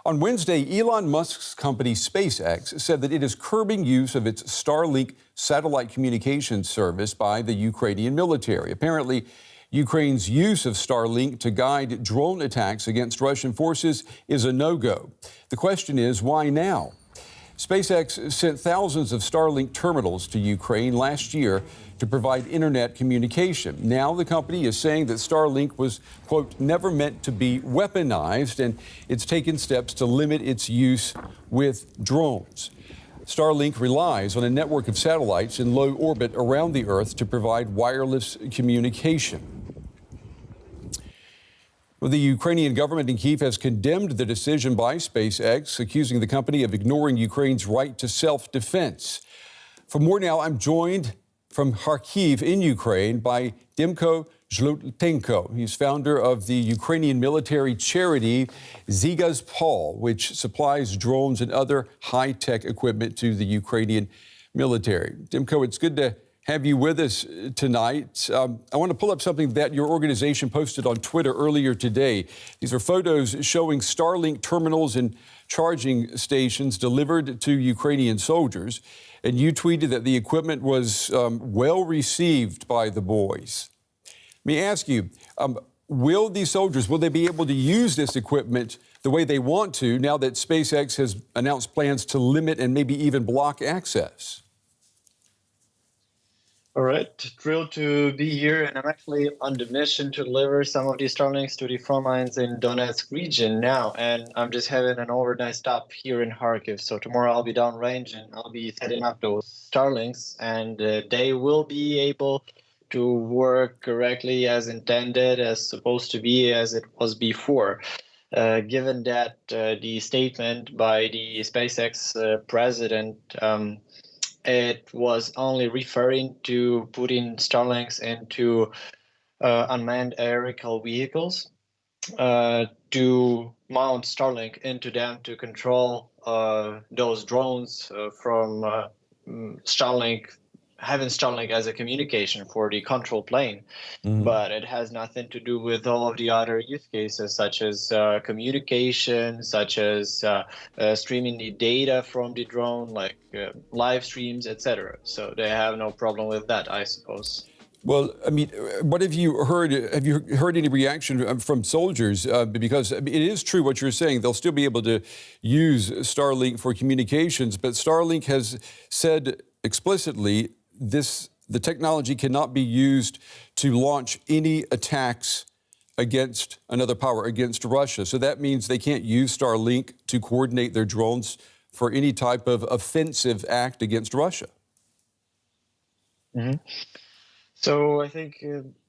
On Wednesday, Elon Musk's company SpaceX said that it is curbing use of its Starlink satellite communications service by the Ukrainian military. Apparently, Ukraine's use of Starlink to guide drone attacks against Russian forces is a no-go. The question is, why now? SpaceX sent thousands of Starlink terminals to Ukraine last year to provide internet communication. Now the company is saying that Starlink was, quote, never meant to be weaponized, and it's taken steps to limit its use with drones. Starlink relies on a network of satellites in low orbit around the Earth to provide wireless communication. Well, the Ukrainian government in Kyiv has condemned the decision by SpaceX, accusing the company of ignoring Ukraine's right to self-defense. For more now, I'm joined from Kharkiv in Ukraine by Dmytro Zhlutenko. He's founder of the Ukrainian military charity Zygaz-Pol, which supplies drones and other high-tech equipment to the Ukrainian military. Dmytro, it's good to have you with us tonight. I want to pull up something that your organization posted on Twitter earlier today. These are photos showing Starlink terminals and charging stations delivered to Ukrainian soldiers. And you tweeted that the equipment was well received by the boys. Let me ask you, will these soldiers, will they be able to use this equipment the way they want to now that SpaceX has announced plans to limit and maybe even block access? All right, thrilled to be here, and I'm actually on the mission to deliver some of these Starlinks to the front lines in Donetsk region now, and I'm just having an overnight stop here in Kharkiv. So tomorrow I'll be downrange and I'll be setting up those Starlinks, and they will be able to work correctly as intended, as supposed to be, as it was before. Given that the statement by the SpaceX president it was only referring to putting Starlinks into unmanned aerial vehicles, to mount Starlink into them to control those drones from Starlink, having Starlink as a communication for the control plane. Mm-hmm. But it has nothing to do with all of the other use cases, such as communication, such as streaming the data from the drone, like live streams, etc. So they have no problem with that, I suppose. Well, I mean, what have you heard? Have you heard any reaction from soldiers? Because it is true what you're saying. They'll still be able to use Starlink for communications, but Starlink has said explicitly the technology cannot be used to launch any attacks against another power, against Russia. So that means they can't use Starlink to coordinate their drones for any type of offensive act against Russia. Mm-hmm. So I think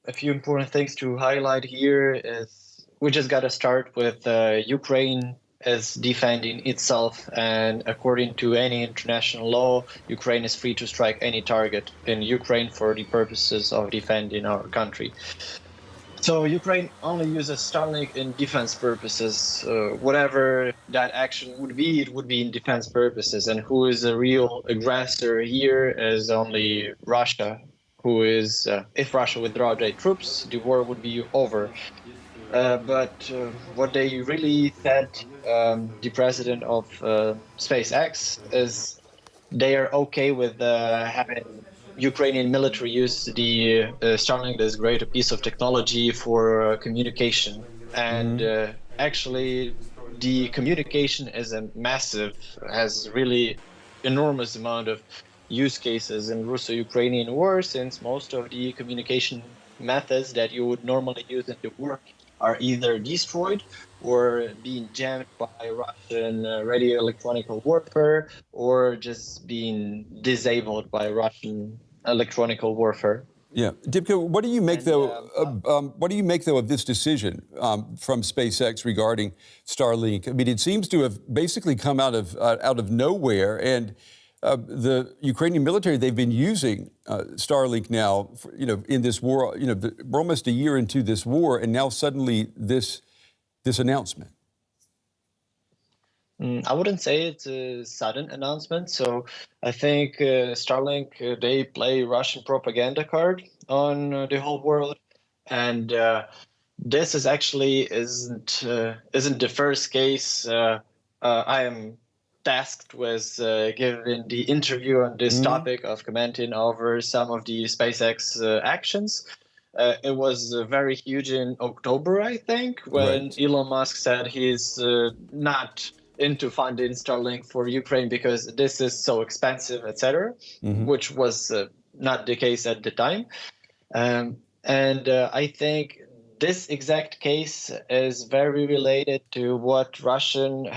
a few important things to highlight here is we just got to start with Ukraine is defending itself, and according to any international law, Ukraine is free to strike any target in Ukraine for the purposes of defending our country. So Ukraine only uses Starlink in defense purposes. Whatever that action would be, it would be in defense purposes. And who is the real aggressor here is only Russia, who is, if Russia withdraw their troops, the war would be over. But what they really said, the president of SpaceX, is they are okay with having Ukrainian military use the Starlink as great a piece of technology for communication. And actually, the communication is has really enormous amount of use cases in Russo-Ukrainian war, since most of the communication methods that you would normally use in the war are either destroyed or being jammed by Russian radio electronic warfare, or just being disabled by Russian electronic warfare. Yeah, Dmytro, what do you make though of this decision from SpaceX regarding Starlink? I mean, it seems to have basically come out of nowhere, and the Ukrainian military, they've been using Starlink now, for, in this war. We're almost a year into this war, and now suddenly this announcement. I wouldn't say it's a sudden announcement. So I think Starlink, they play Russian propaganda card on the whole world, and this is actually isn't the first case I am tasked with giving the interview on this topic of commenting over some of the SpaceX actions. It was very huge in October, I think, when Right. Elon Musk said he's not into funding Starlink for Ukraine because this is so expensive, etc., which was not the case at the time. And I think this exact case is very related to what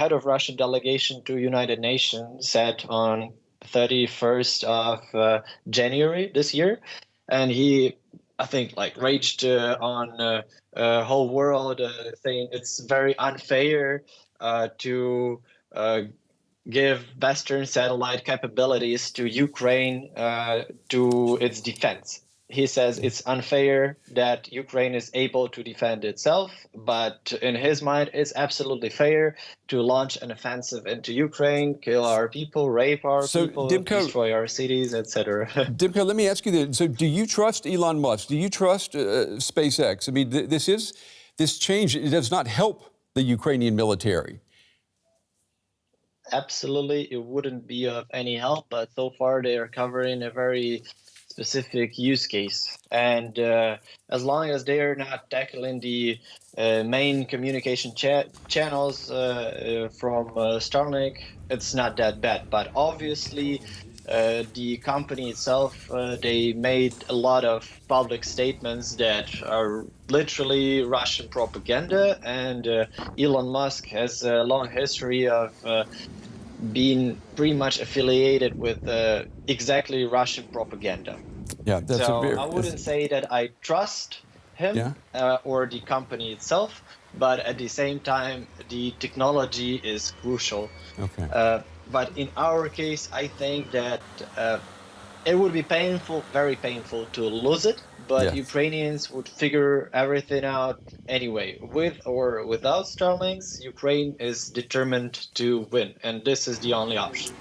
head of Russian delegation to United Nations said on 31st of January this year. And he, I think, raged on whole world, saying it's very unfair to give Western satellite capabilities to Ukraine to its defense. He says it's unfair that Ukraine is able to defend itself, but in his mind, it's absolutely fair to launch an offensive into Ukraine, kill our people, rape our people, destroy our cities, etc. Dimko, let me ask you this. So do you trust Elon Musk? Do you trust SpaceX? I mean, this change, it does not help the Ukrainian military. Absolutely, it wouldn't be of any help, but so far they are covering a very specific use case. And as long as they are not tackling the main communication channels from Starlink, it's not that bad. But obviously, the company itself, they made a lot of public statements that are literally Russian propaganda. And Elon Musk has a long history of being pretty much affiliated with exactly Russian propaganda. Yeah, that's so I wouldn't say that I trust him or the company itself, but at the same time, the technology is crucial. Okay. But in our case, I think that it would be painful, very painful to lose it, but Ukrainians would figure everything out anyway. With or without Starlinks, Ukraine is determined to win, and this is the only option.